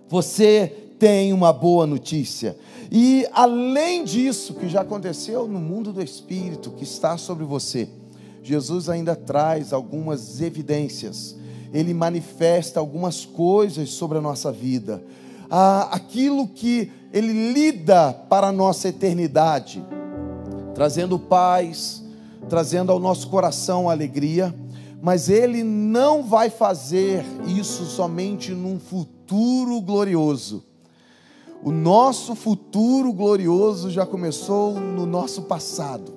Você tem uma boa notícia. E além disso, que já aconteceu no mundo do Espírito, que está sobre você, Jesus ainda traz algumas evidências. Ele manifesta algumas coisas sobre a nossa vida. Aquilo que Ele lida para a nossa eternidade, trazendo paz, trazendo ao nosso coração alegria. Mas Ele não vai fazer isso somente num futuro glorioso. O nosso futuro glorioso já começou no nosso passado,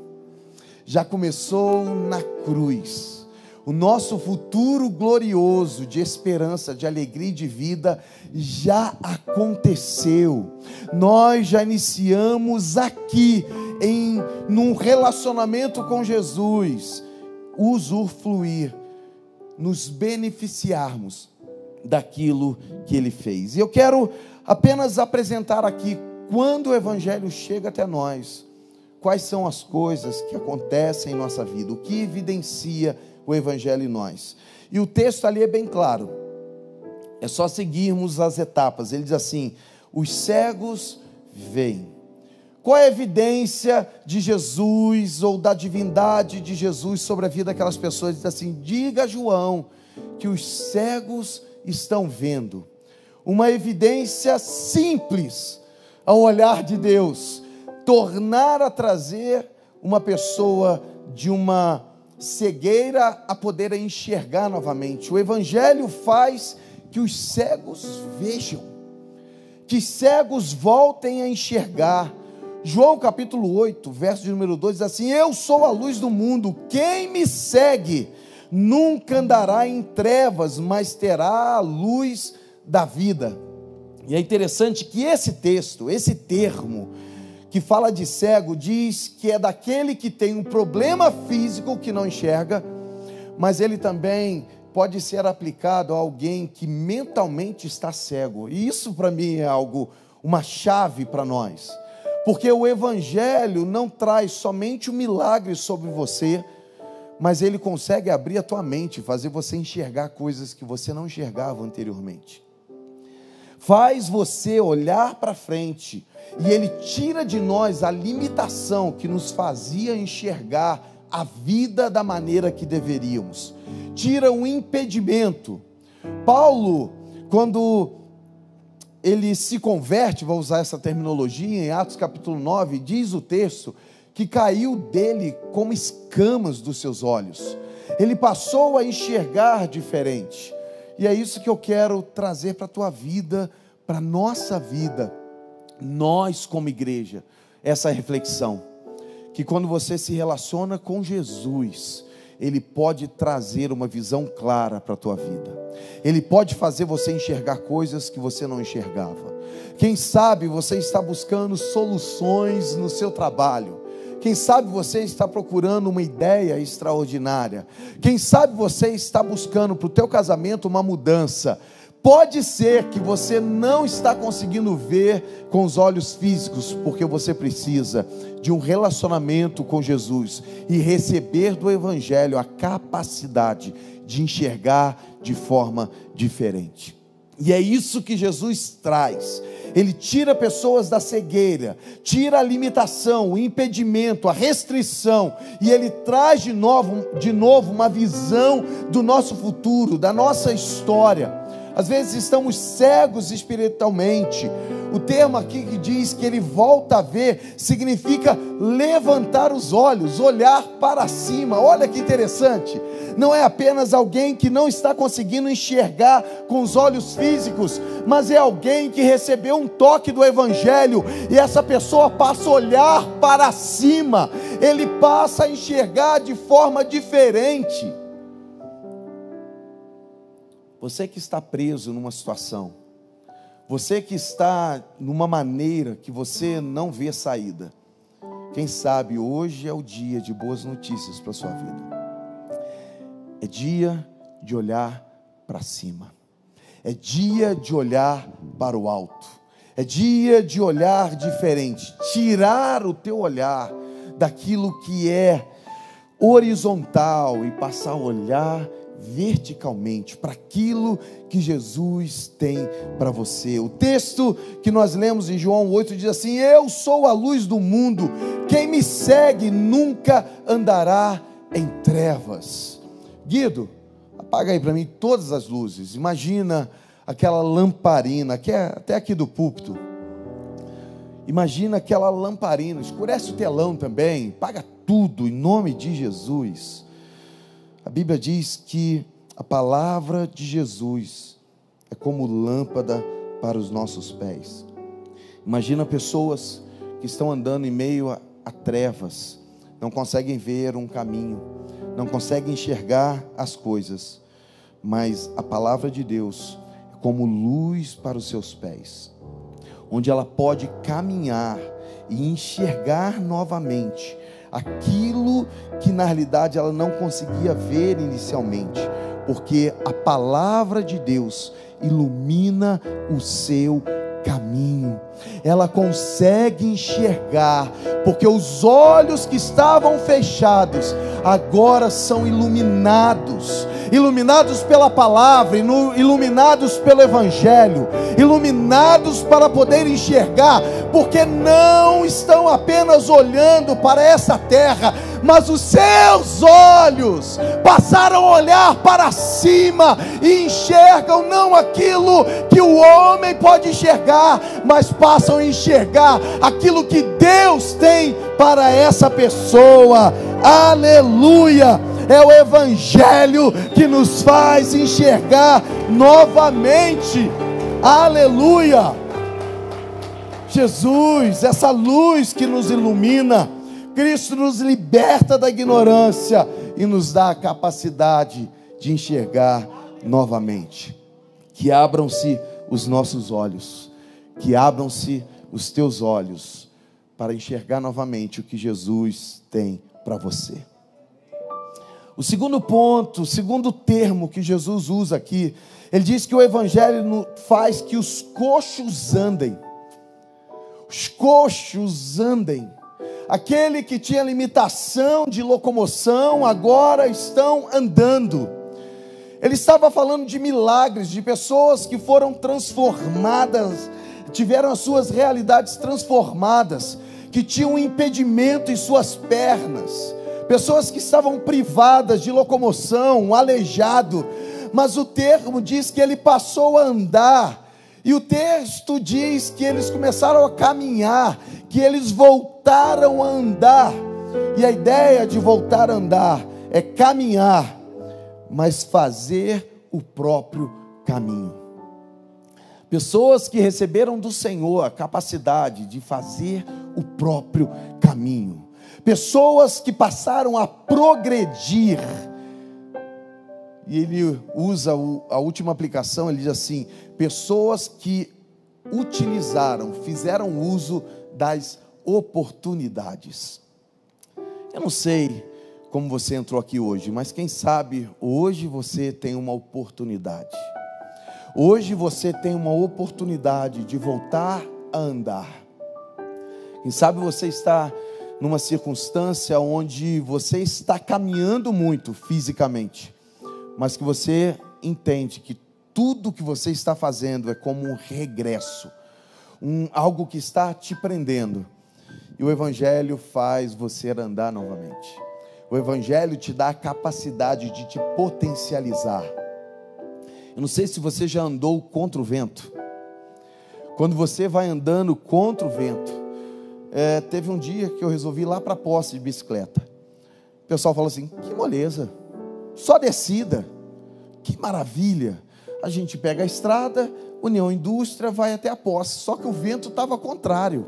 já começou na cruz. O nosso futuro glorioso de esperança, de alegria e de vida já aconteceu. Nós já iniciamos aqui num relacionamento com Jesus, usufruir, nos beneficiarmos daquilo que Ele fez. E eu quero apenas apresentar aqui, quando o Evangelho chega até nós, quais são as coisas que acontecem em nossa vida, o que evidencia o Evangelho em nós. E o texto ali é bem claro, é só seguirmos as etapas. Ele diz assim: os cegos veem. Qual é a evidência de Jesus, ou da divindade de Jesus sobre a vida daquelas pessoas? Ele diz assim: diga a João que os cegos estão vendo. Uma evidência simples ao olhar de Deus, tornar a trazer uma pessoa de uma cegueira a poder enxergar novamente. O Evangelho faz que os cegos vejam, que cegos voltem a enxergar. João capítulo 8, verso de número 2 diz assim: eu sou a luz do mundo, quem me segue nunca andará em trevas, mas terá a luz da vida. E é interessante que esse texto, esse termo que fala de cego, diz que é daquele que tem um problema físico que não enxerga, mas ele também pode ser aplicado a alguém que mentalmente está cego. E isso para mim é uma chave para nós, porque o Evangelho não traz somente um milagre sobre você, mas ele consegue abrir a tua mente, fazer você enxergar coisas que você não enxergava anteriormente. Faz você olhar para frente, e Ele tira de nós a limitação que nos fazia enxergar a vida da maneira que deveríamos. Tira o impedimento. Paulo, quando ele se converte, vou usar essa terminologia, em Atos capítulo 9, diz o texto que caiu dele como escamas dos seus olhos. Ele passou a enxergar diferente. E é isso que eu quero trazer para a tua vida, para a nossa vida, nós como igreja, essa reflexão, que quando você se relaciona com Jesus, Ele pode trazer uma visão clara para a tua vida, Ele pode fazer você enxergar coisas que você não enxergava. Quem sabe você está buscando soluções no seu trabalho, quem sabe você está procurando uma ideia extraordinária, quem sabe você está buscando para o teu casamento uma mudança. Pode ser que você não está conseguindo ver com os olhos físicos, porque você precisa de um relacionamento com Jesus e receber do Evangelho a capacidade de enxergar de forma diferente. E é isso que Jesus traz. Ele tira pessoas da cegueira, tira a limitação, o impedimento, a restrição, e Ele traz de novo uma visão do nosso futuro, da nossa história. Às vezes estamos cegos espiritualmente. O termo aqui que diz que Ele volta a ver, significa levantar os olhos, olhar para cima. Olha que interessante. Não é apenas alguém que não está conseguindo enxergar com os olhos físicos, mas é alguém que recebeu um toque do Evangelho, e essa pessoa passa a olhar para cima, ele passa a enxergar de forma diferente. Você que está preso numa situação, você que está numa maneira que você não vê saída, quem sabe hoje é o dia de boas notícias para a sua vida. É dia de olhar para cima, é dia de olhar para o alto, é dia de olhar diferente, tirar o teu olhar daquilo que é horizontal e passar a olhar verticalmente para aquilo que Jesus tem para você. O texto que nós lemos em João 8 diz assim: eu sou a luz do mundo, quem me segue nunca andará em trevas. Guido, apaga aí para mim todas as luzes. Imagina aquela lamparina, que é até aqui do púlpito. Imagina aquela lamparina, escurece o telão também, apaga tudo em nome de Jesus. A Bíblia diz que a palavra de Jesus é como lâmpada para os nossos pés. Imagina pessoas que estão andando em meio a trevas, não conseguem ver um caminho, não conseguem enxergar as coisas, mas a palavra de Deus é como luz para os seus pés, onde ela pode caminhar e enxergar novamente aquilo que na realidade ela não conseguia ver inicialmente, porque a palavra de Deus ilumina o seu caminho. Ela consegue enxergar, porque os olhos que estavam fechados agora são iluminados pela palavra, iluminados pelo evangelho, iluminados para poder enxergar, porque não estão apenas olhando para essa terra, mas os seus olhos passaram a olhar para cima e enxergam não aquilo que o homem pode enxergar, mas passam a enxergar aquilo que Deus tem para essa pessoa. Aleluia! É o evangelho que nos faz enxergar novamente. Aleluia! Jesus, essa luz que nos ilumina, Cristo nos liberta da ignorância e nos dá a capacidade de enxergar novamente. Que abram-se os nossos olhos, que abram-se os teus olhos para enxergar novamente o que Jesus tem para você. O segundo ponto, o segundo termo que Jesus usa aqui, ele diz que o evangelho faz que os coxos andem. Os coxos andem. Aquele que tinha limitação de locomoção, agora estão andando. Ele estava falando de milagres, de pessoas que foram transformadas, tiveram as suas realidades transformadas, que tinham um impedimento em suas pernas, pessoas que estavam privadas de locomoção, um aleijado, mas o termo diz que ele passou a andar, e o texto diz que eles começaram a caminhar, que eles voltaram a andar, e a ideia de voltar a andar é caminhar, mas fazer o próprio caminho. Pessoas que receberam do Senhor a capacidade de fazer o próprio caminho. Pessoas que passaram a progredir. E ele usa a última aplicação, ele diz assim: pessoas que utilizaram, fizeram uso das oportunidades. Eu não sei como você entrou aqui hoje, mas quem sabe hoje você tem uma oportunidade. Hoje você tem uma oportunidade de voltar a andar. Quem sabe você está numa circunstância onde você está caminhando muito fisicamente, mas que você entende que tudo que você está fazendo é como um regresso, algo que está te prendendo. E o evangelho faz você andar novamente. O evangelho te dá a capacidade de te potencializar. Eu não sei se você já andou contra o vento. Quando você vai andando contra o vento, teve um dia que eu resolvi ir lá para a posse de bicicleta. O pessoal falou assim: que moleza, só descida, que maravilha. A gente pega a estrada, União Indústria, vai até a posse. Só que o vento estava contrário,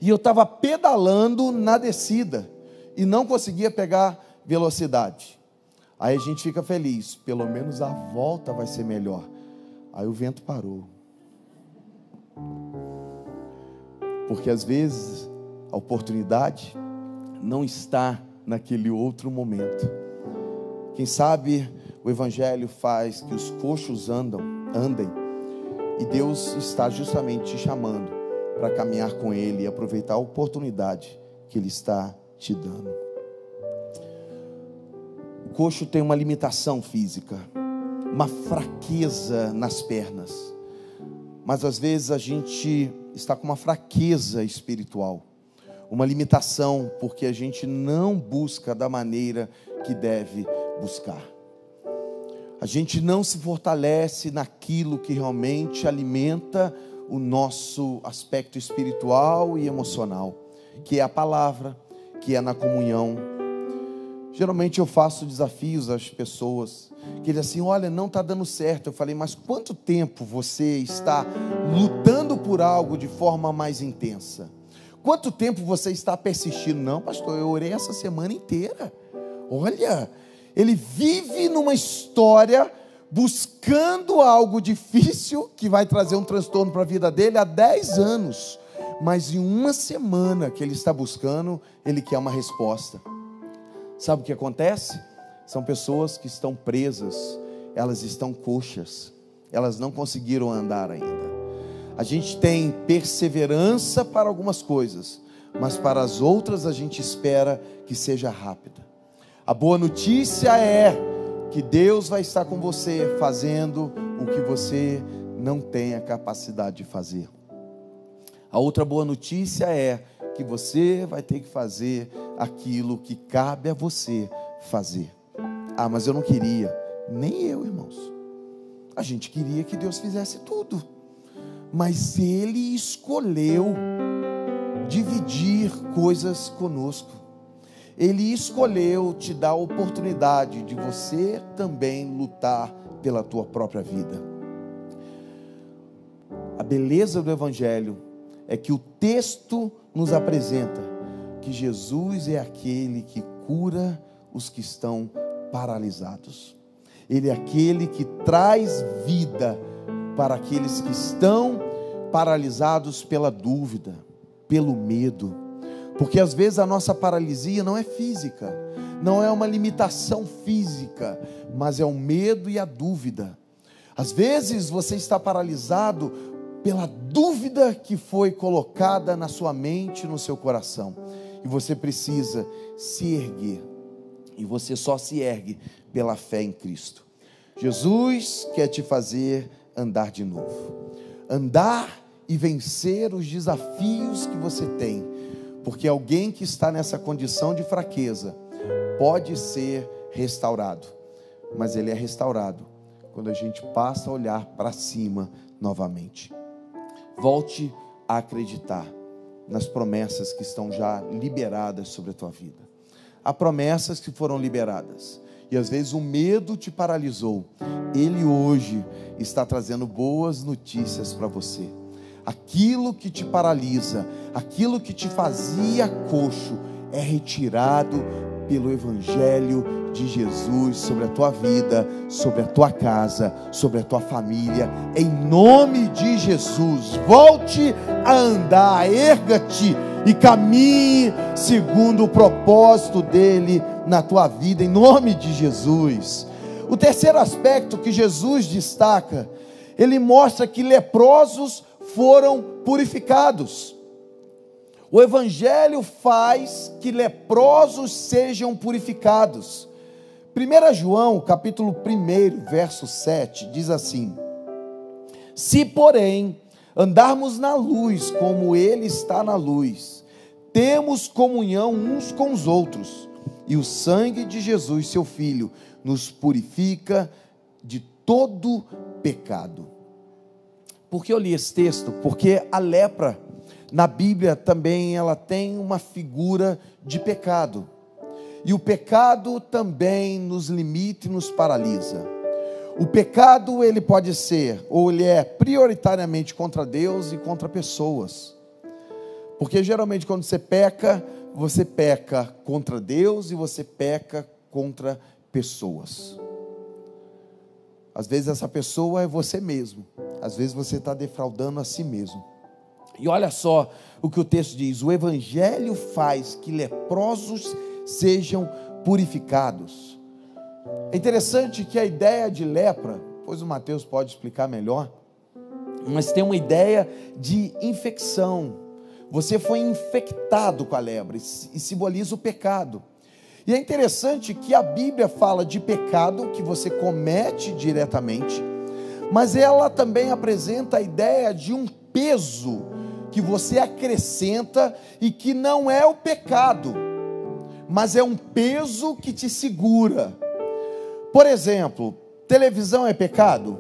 e eu estava pedalando na descida e não conseguia pegar velocidade. Aí a gente fica feliz, pelo menos a volta vai ser melhor. Aí o vento parou. Porque às vezes a oportunidade não está naquele outro momento. Quem sabe o evangelho faz que os coxos andem, e Deus está justamente te chamando para caminhar com Ele e aproveitar a oportunidade que Ele está te dando. O coxo tem uma limitação física, uma fraqueza nas pernas, mas às vezes a gente está com uma fraqueza espiritual, uma limitação, porque a gente não busca da maneira que deve buscar. A gente não se fortalece naquilo que realmente alimenta o nosso aspecto espiritual e emocional, que é a palavra, que é na comunhão. Geralmente eu faço desafios às pessoas, que dizem assim: olha, não está dando certo. Eu falei: mas quanto tempo você está lutando por algo de forma mais intensa? Quanto tempo você está persistindo? Não, pastor, eu orei essa semana inteira. Olha, ele vive numa história buscando algo difícil que vai trazer um transtorno para a vida dele há 10 anos. Mas em uma semana que ele está buscando, ele quer uma resposta. Sabe o que acontece? São pessoas que estão presas, elas estão coxas, elas não conseguiram andar ainda. A gente tem perseverança para algumas coisas, mas para as outras a gente espera que seja rápida. A boa notícia é que Deus vai estar com você fazendo o que você não tem a capacidade de fazer. A outra boa notícia é que você vai ter que fazer aquilo que cabe a você fazer. Ah, mas eu não queria. Nem eu, irmãos. A gente queria que Deus fizesse tudo, mas Ele escolheu dividir coisas conosco. Ele escolheu te dar a oportunidade de você também lutar pela tua própria vida. A beleza do Evangelho é que o texto nos apresenta que Jesus é aquele que cura os que estão paralisados. Ele é aquele que traz vida para aqueles que estão paralisados pela dúvida, pelo medo. Porque às vezes a nossa paralisia não é física, não é uma limitação física, mas é o medo e a dúvida. Às vezes você está paralisado pela dúvida que foi colocada na sua mente, no seu coração, e você precisa se erguer, e você só se ergue pela fé em Cristo. Jesus quer te fazer andar de novo, andar e vencer os desafios que você tem. Porque alguém que está nessa condição de fraqueza pode ser restaurado, mas ele é restaurado quando a gente passa a olhar para cima novamente. Volte a acreditar nas promessas que estão já liberadas sobre a tua vida. Há promessas que foram liberadas e às vezes o medo te paralisou. Ele hoje está trazendo boas notícias para você. Aquilo que te paralisa, aquilo que te fazia coxo, é retirado pelo Evangelho de Jesus sobre a tua vida, sobre a tua casa, sobre a tua família. Em nome de Jesus, volte a andar, erga-te e caminhe segundo o propósito dele na tua vida, em nome de Jesus. O terceiro aspecto que Jesus destaca, ele mostra que leprosos foram purificados. O Evangelho faz que leprosos sejam purificados. 1 João, capítulo 1, verso 7, diz assim: se, porém, andarmos na luz como Ele está na luz, temos comunhão uns com os outros, e o sangue de Jesus, seu Filho, nos purifica de todo pecado. Por que eu li esse texto? Porque a lepra, na Bíblia também, ela tem uma figura de pecado. E o pecado também nos limita e nos paralisa. O pecado, ele pode ser, ou ele é prioritariamente contra Deus e contra pessoas. Porque geralmente quando você peca contra Deus e você peca contra pessoas. Às vezes essa pessoa é você mesmo. Às vezes você está defraudando a si mesmo. E olha só o que o texto diz: o Evangelho faz que leprosos sejam purificados. É interessante que a ideia de lepra, pois o Mateus pode explicar melhor, mas tem uma ideia de infecção. Você foi infectado com a lepra e simboliza o pecado. E é interessante que a Bíblia fala de pecado que você comete diretamente, mas ela também apresenta a ideia de um peso que você acrescenta e que não é o pecado, mas é um peso que te segura. Por exemplo, televisão é pecado?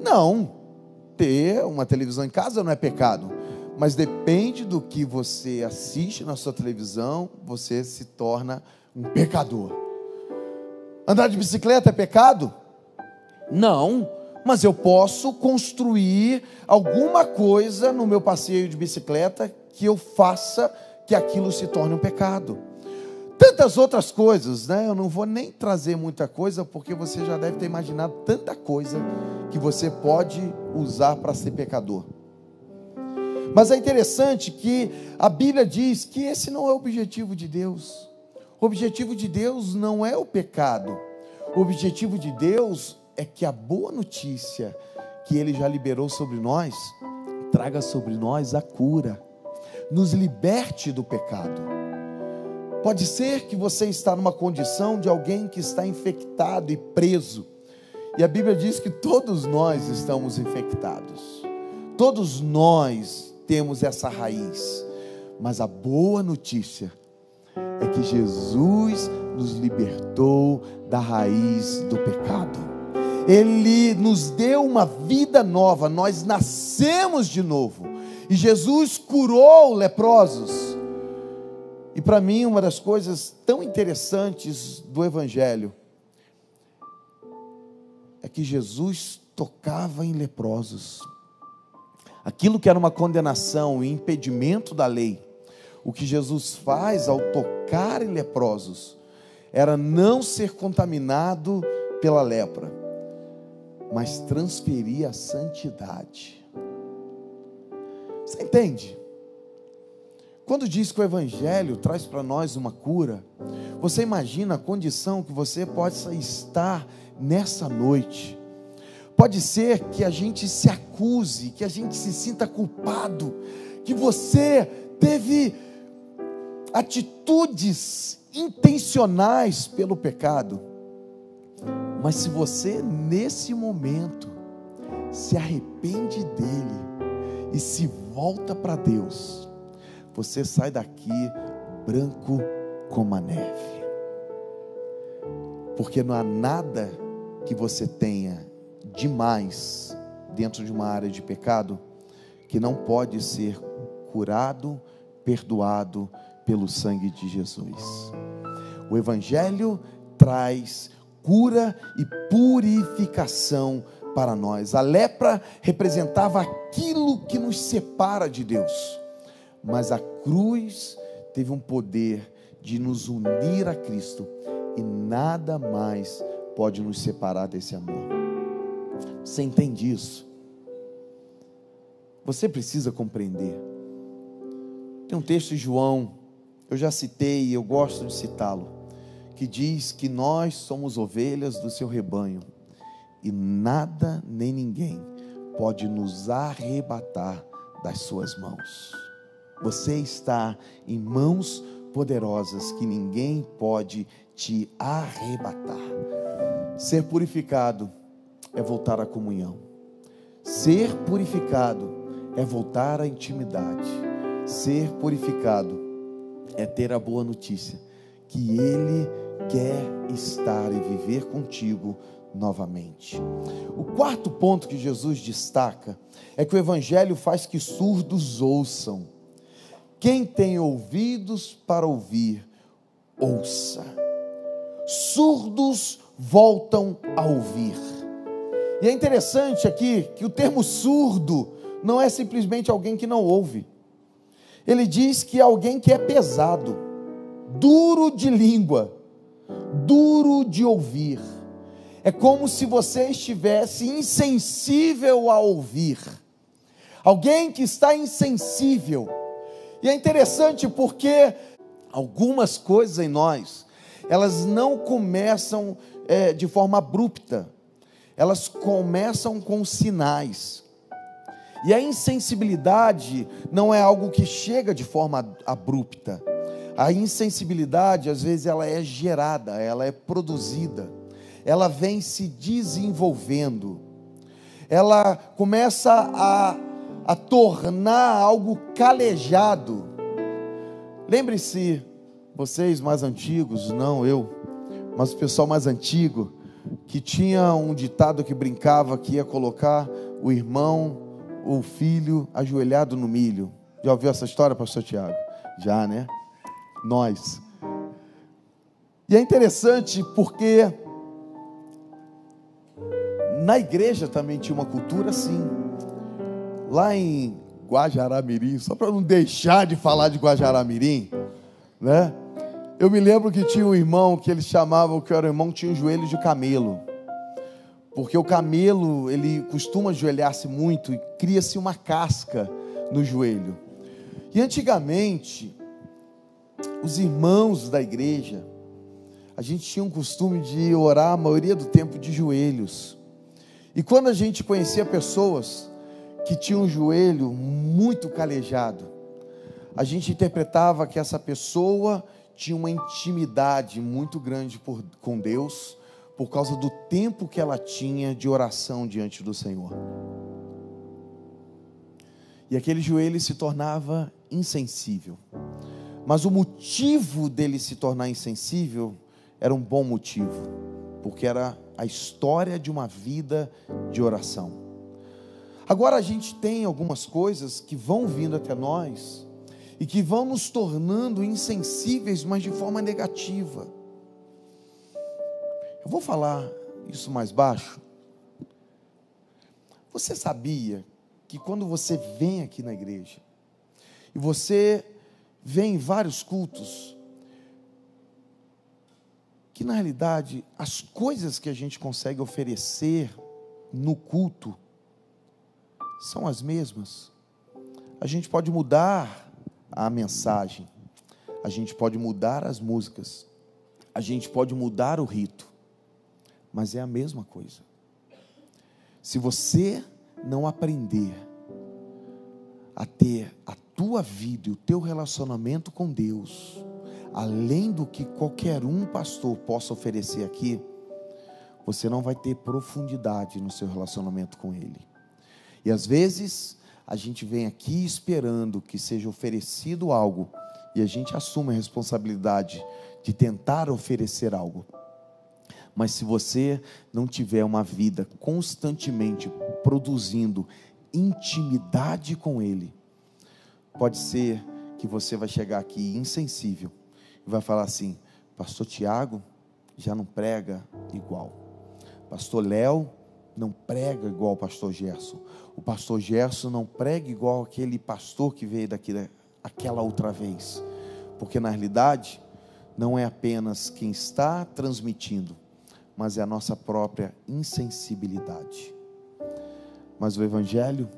Não. Ter uma televisão em casa não é pecado, mas depende do que você assiste na sua televisão, você se torna um pecador. Andar de bicicleta é pecado? Não, mas eu posso construir alguma coisa no meu passeio de bicicleta que eu faça que aquilo se torne um pecado. Tantas outras coisas, né? Eu não vou nem trazer muita coisa, porque você já deve ter imaginado tanta coisa que você pode usar para ser pecador. Mas é interessante que a Bíblia diz que esse não é o objetivo de Deus. O objetivo de Deus não é o pecado. O objetivo de Deus é que a boa notícia que Ele já liberou sobre nós, traga sobre nós a cura, nos liberte do pecado. Pode ser que você está numa condição de alguém que está infectado e preso, e a Bíblia diz que todos nós estamos infectados, todos nós temos essa raiz, mas a boa notícia é que Jesus nos libertou da raiz do pecado. Ele nos deu uma vida nova, nós nascemos de novo, e Jesus curou leprosos. E para mim, uma das coisas tão interessantes do Evangelho é que Jesus tocava em leprosos. Aquilo que era uma condenação e impedimento da lei, o que Jesus faz ao tocar em leprosos, era não ser contaminado pela lepra, mas transferir a santidade. Você entende? Quando diz que o Evangelho traz para nós uma cura, você imagina a condição que você possa estar nessa noite. Pode ser que a gente se acuse, que a gente se sinta culpado, que você teve atitudes intencionais pelo pecado. Mas se você nesse momento se arrepende dele e se volta para Deus, você sai daqui branco como a neve, porque não há nada que você tenha demais dentro de uma área de pecado que não pode ser curado, perdoado pelo sangue de Jesus. O Evangelho traz cura e purificação para nós. A lepra representava aquilo que nos separa de Deus, mas a cruz teve um poder de nos unir a Cristo, e nada mais pode nos separar desse amor. Você entende isso? Você precisa compreender. Tem um texto de João, eu já citei e eu gosto de citá-lo, que diz que nós somos ovelhas do seu rebanho, e nada nem ninguém pode nos arrebatar das suas mãos. Você está em mãos poderosas que ninguém pode te arrebatar. Ser purificado é voltar à comunhão. Ser purificado é voltar à intimidade. Ser purificado é ter a boa notícia que Ele quer estar e viver contigo novamente. O quarto ponto que Jesus destaca é que o Evangelho faz que surdos ouçam. Quem tem ouvidos para ouvir, ouça. Surdos voltam a ouvir. E é interessante aqui que o termo surdo não é simplesmente alguém que não ouve. Ele diz que é alguém que é pesado, duro de língua, duro de ouvir. É como se você estivesse insensível a ouvir. Alguém que está insensível. E é interessante porque algumas coisas em nós, elas não começam de forma abrupta, elas começam com sinais. E a insensibilidade não é algo que chega de forma abrupta. A insensibilidade, às vezes, ela é gerada, ela é produzida, ela vem se desenvolvendo, ela começa a tornar algo calejado. Lembre-se, vocês mais antigos, não eu, mas o pessoal mais antigo, que tinha um ditado que brincava que ia colocar o irmão ou o filho ajoelhado no milho. Já ouviu essa história, pastor Tiago? Já, né? Nós. E é interessante porque na igreja também tinha uma cultura assim. Lá em Guajará-Mirim, só para não deixar de falar de Guajará-Mirim, né? Eu me lembro que tinha um irmão que eles chamavam, que era o irmão que tinha um joelho de camelo. Porque o camelo, ele costuma ajoelhar-se muito e cria-se uma casca no joelho. E antigamente, os irmãos da igreja, a gente tinha um costume de orar a maioria do tempo de joelhos. E quando a gente conhecia pessoas que tinham um joelho muito calejado, a gente interpretava que essa pessoa tinha uma intimidade muito grande com Deus, por causa do tempo que ela tinha de oração diante do Senhor. E aquele joelho se tornava insensível. Mas o motivo dele se tornar insensível era um bom motivo, porque era a história de uma vida de oração. Agora a gente tem algumas coisas que vão vindo até nós e que vão nos tornando insensíveis, mas de forma negativa. Eu vou falar isso mais baixo. Você sabia que quando você vem aqui na igreja, e você vem em vários cultos, que na realidade as coisas que a gente consegue oferecer no culto são as mesmas? A gente pode mudar a mensagem, a gente pode mudar as músicas, a gente pode mudar o rito, mas é a mesma coisa. Se você não aprender a ter a tua vida e o teu relacionamento com Deus, além do que qualquer pastor possa oferecer aqui, você não vai ter profundidade no seu relacionamento com Ele. E às vezes a gente vem aqui esperando que seja oferecido algo, e a gente assume a responsabilidade de tentar oferecer algo. Mas se você não tiver uma vida constantemente produzindo intimidade com Ele, pode ser que você vai chegar aqui insensível e vai falar assim: pastor Tiago já não prega igual, pastor Léo não prega igual o pastor Gerson, o pastor Gerson não prega igual aquele pastor que veio daqui aquela outra vez. Porque na realidade não é apenas quem está transmitindo, mas é a nossa própria insensibilidade. Mas o Evangelho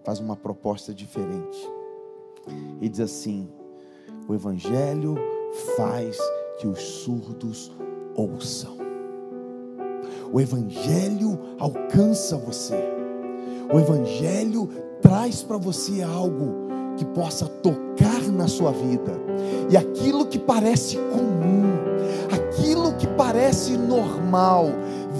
faz uma proposta diferente. Ele diz assim: o Evangelho faz que os surdos ouçam. O Evangelho alcança você. O Evangelho traz para você algo que possa tocar na sua vida. E aquilo que parece comum, aquilo que parece normal,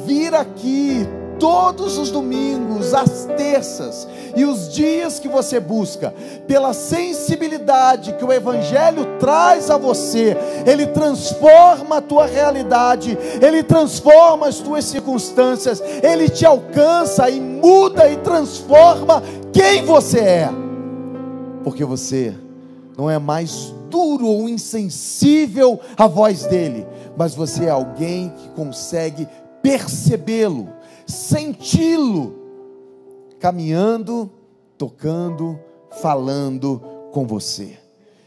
vir aqui todos os domingos, às terças e os dias que você busca, pela sensibilidade que o Evangelho traz a você, ele transforma a tua realidade, ele transforma as tuas circunstâncias, ele te alcança e muda e transforma quem você é, porque você não é mais duro ou insensível à voz dele, mas você é alguém que consegue percebê-lo, senti-lo, caminhando, tocando, falando com você.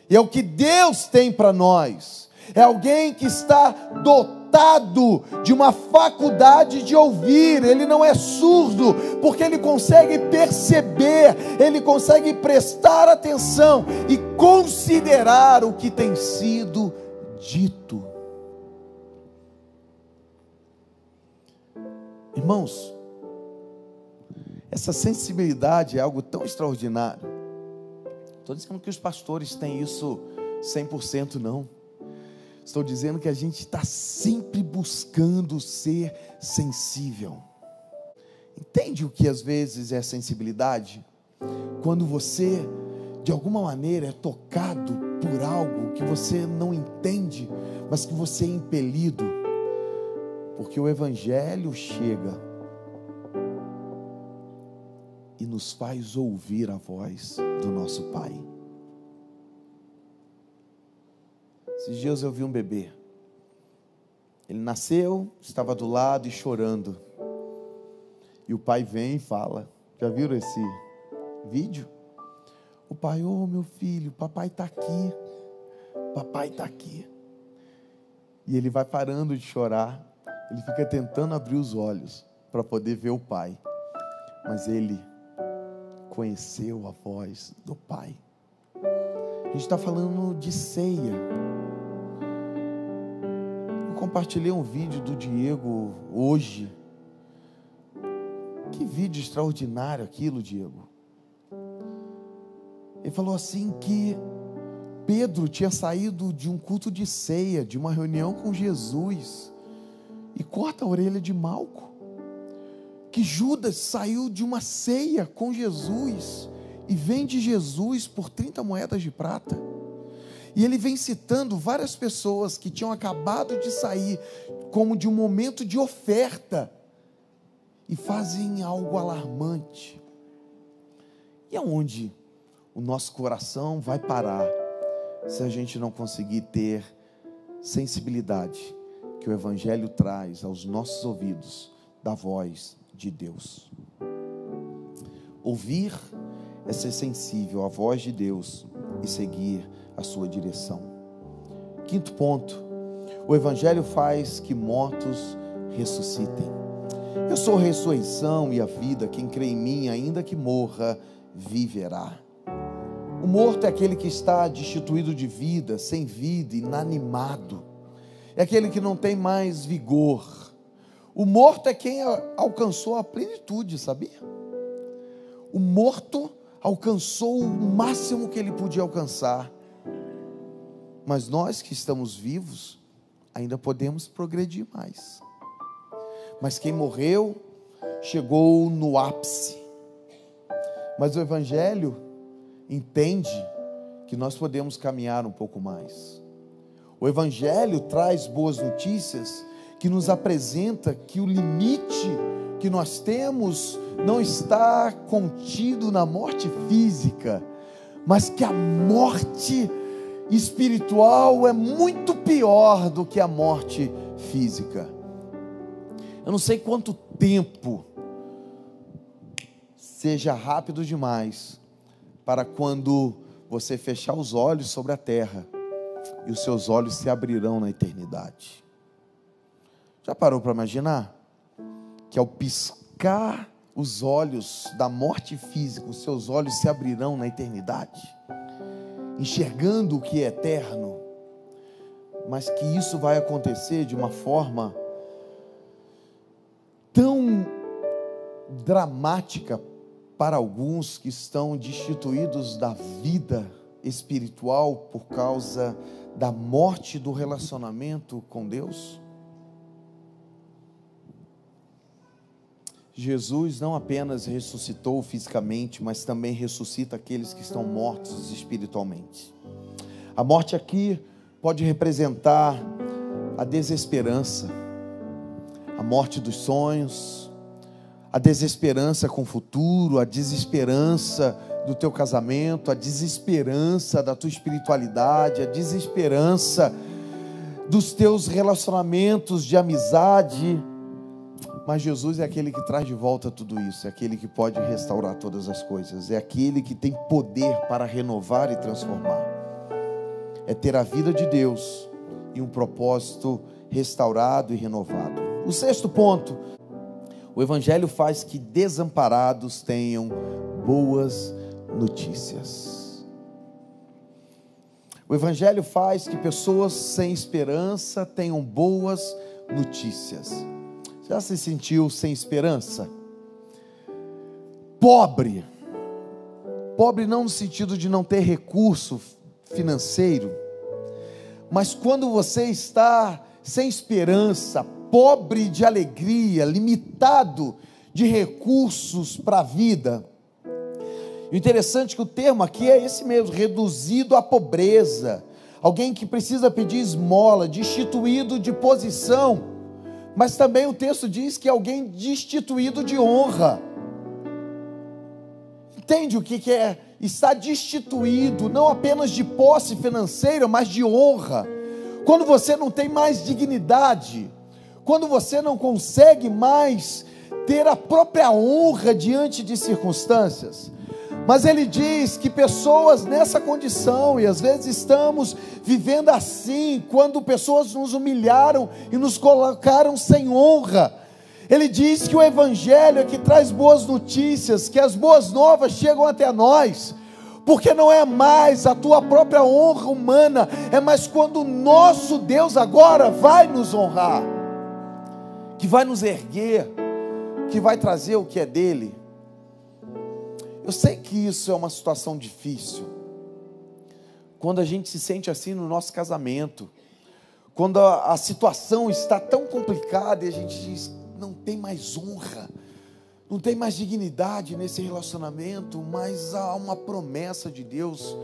E é o que Deus tem para nós. É alguém que está dotado de uma faculdade de ouvir. Ele não é surdo, porque ele consegue perceber, ele consegue prestar atenção e considerar o que tem sido dito. Irmãos, essa sensibilidade é algo tão extraordinário. Estou dizendo que os pastores têm isso 100%, não. Estou dizendo que a gente está sempre buscando ser sensível. Entende o que às vezes é sensibilidade? Quando você, de alguma maneira, é tocado por algo que você não entende, mas que você é impelido, porque o Evangelho chega e nos faz ouvir a voz do nosso Pai. Esses dias eu vi um bebê. Ele nasceu, estava do lado e chorando. E o pai vem e fala. Já viram esse vídeo? O pai: ô meu filho, papai está aqui. Papai está aqui. E ele vai parando de chorar. Ele fica tentando abrir os olhos para poder ver o pai. Mas ele conheceu a voz do pai. A gente está falando de ceia. Eu compartilhei um vídeo do Diego hoje. Que vídeo extraordinário aquilo, Diego. Ele falou assim que Pedro tinha saído de um culto de ceia, de uma reunião com Jesus, e corta a orelha de Malco. Que Judas saiu de uma ceia com Jesus e vende Jesus por 30 moedas de prata. E ele vem citando várias pessoas que tinham acabado de sair como de um momento de oferta e fazem algo alarmante. E aonde o nosso coração vai parar se a gente não conseguir ter sensibilidade que o Evangelho traz aos nossos ouvidos da voz de Deus? Ouvir é ser sensível à voz de Deus e seguir a sua direção. Quinto ponto: o Evangelho faz que mortos ressuscitem. Eu sou a ressurreição e a vida. Quem crê em mim, ainda que morra, viverá. O morto é aquele que está destituído de vida, sem vida, inanimado. É aquele que não tem mais vigor. O morto é quem alcançou a plenitude, sabia? O morto alcançou o máximo que ele podia alcançar. Mas nós que estamos vivos, ainda podemos progredir mais. Mas quem morreu, chegou no ápice. Mas o Evangelho entende que nós podemos caminhar um pouco mais. O Evangelho traz boas notícias, que nos apresenta que o limite que nós temos não está contido na morte física, mas que a morte espiritual é muito pior do que a morte física. Eu não sei quanto tempo seja rápido demais para quando você fechar os olhos sobre a terra e os seus olhos se abrirão na eternidade. Já parou para imaginar que ao piscar os olhos da morte física, os seus olhos se abrirão na eternidade, enxergando o que é eterno, mas que isso vai acontecer de uma forma tão dramática para alguns que estão destituídos da vida espiritual por causa da morte do relacionamento com Deus? Jesus não apenas ressuscitou fisicamente, mas também ressuscita aqueles que estão mortos espiritualmente. A morte aqui pode representar a desesperança, a morte dos sonhos, a desesperança com o futuro, a desesperança do teu casamento, a desesperança da tua espiritualidade, a desesperança dos teus relacionamentos de amizade. Mas Jesus é aquele que traz de volta tudo isso, é aquele que pode restaurar todas as coisas, é aquele que tem poder para renovar e transformar. É ter a vida de Deus e um propósito restaurado e renovado. O sexto ponto: o Evangelho faz que desamparados tenham boas notícias. O Evangelho faz que pessoas sem esperança tenham boas notícias. Já se sentiu sem esperança? Pobre não no sentido de não ter recurso financeiro, Mas quando você está sem esperança, pobre de alegria, limitado de recursos para a vida, o interessante é que o termo aqui é esse mesmo, reduzido à pobreza, alguém que precisa pedir esmola, destituído de posição, mas também o texto diz que é alguém destituído de honra. Entende o que é estar destituído, não apenas de posse financeira, mas de honra? Quando você não tem mais dignidade, quando você não consegue mais ter a própria honra diante de circunstâncias. Mas ele diz que pessoas nessa condição, e às vezes estamos vivendo assim, quando pessoas nos humilharam e nos colocaram sem honra, ele diz que o evangelho é que traz boas notícias, que as boas novas chegam até nós, porque não é mais a tua própria honra humana, é mais quando o nosso Deus agora vai nos honrar, que vai nos erguer, que vai trazer o que é dele. Eu sei que isso é uma situação difícil, quando a gente se sente assim no nosso casamento, quando a situação está tão complicada e a gente diz, não tem mais honra, não tem mais dignidade nesse relacionamento, mas há uma promessa de Deus,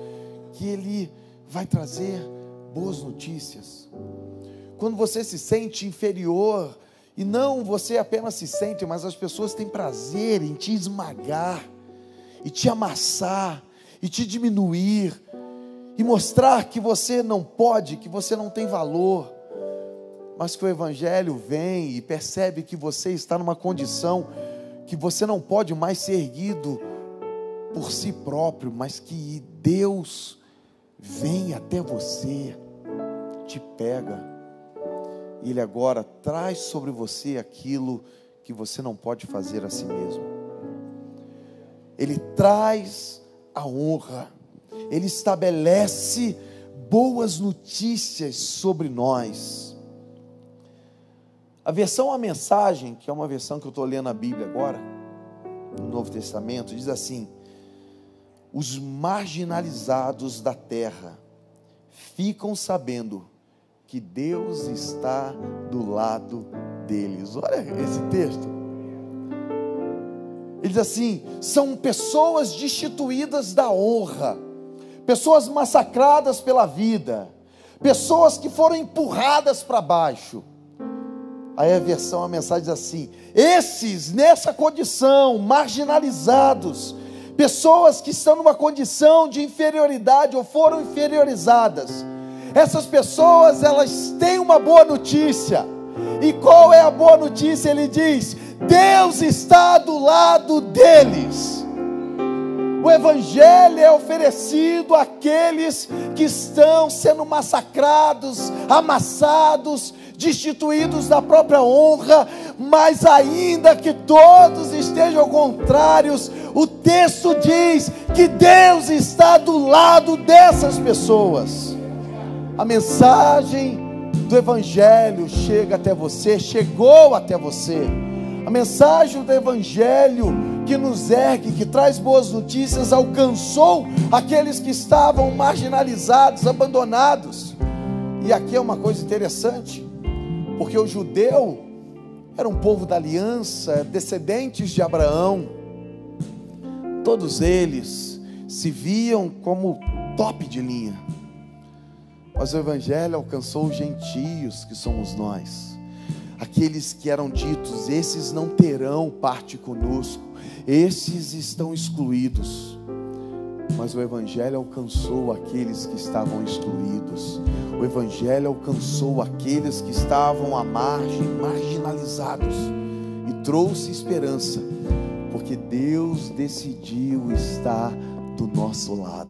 que Ele vai trazer boas notícias. Quando você se sente inferior, e não você apenas se sente, mas as pessoas têm prazer em te esmagar, e te amassar, e te diminuir, e mostrar que você não pode, que você não tem valor, mas que o evangelho vem e percebe que você está numa condição, que você não pode mais ser erguido por si próprio, mas que Deus vem até você, te pega, e Ele agora traz sobre você aquilo que você não pode fazer a si mesmo. Ele traz a honra, Ele estabelece boas notícias sobre nós. A versão A Mensagem, que é uma versão que eu estou lendo na Bíblia agora, no Novo Testamento, diz assim: os marginalizados da terra ficam sabendo que Deus está do lado deles. Olha esse texto. Ele diz assim: são pessoas destituídas da honra, pessoas massacradas pela vida, pessoas que foram empurradas para baixo. Aí a versão A Mensagem diz assim: esses nessa condição, marginalizados, pessoas que estão numa condição de inferioridade ou foram inferiorizadas, essas pessoas, elas têm uma boa notícia. E qual é a boa notícia? Ele diz: Deus está do lado deles. O evangelho é oferecido àqueles que estão sendo massacrados, amassados, destituídos da própria honra, mas ainda que todos estejam contrários, o texto diz que Deus está do lado dessas pessoas. A mensagem do evangelho chega até você, chegou até você. A mensagem do evangelho que nos ergue, que traz boas notícias, alcançou aqueles que estavam marginalizados, abandonados. E aqui é uma coisa interessante, porque o judeu era um povo da aliança, descendentes de Abraão. Todos eles se viam como top de linha. Mas o evangelho alcançou os gentios, que somos nós. Aqueles que eram ditos, esses não terão parte conosco, esses estão excluídos. Mas o evangelho alcançou aqueles que estavam excluídos. O evangelho alcançou aqueles que estavam à margem, marginalizados, e trouxe esperança, porque Deus decidiu estar do nosso lado.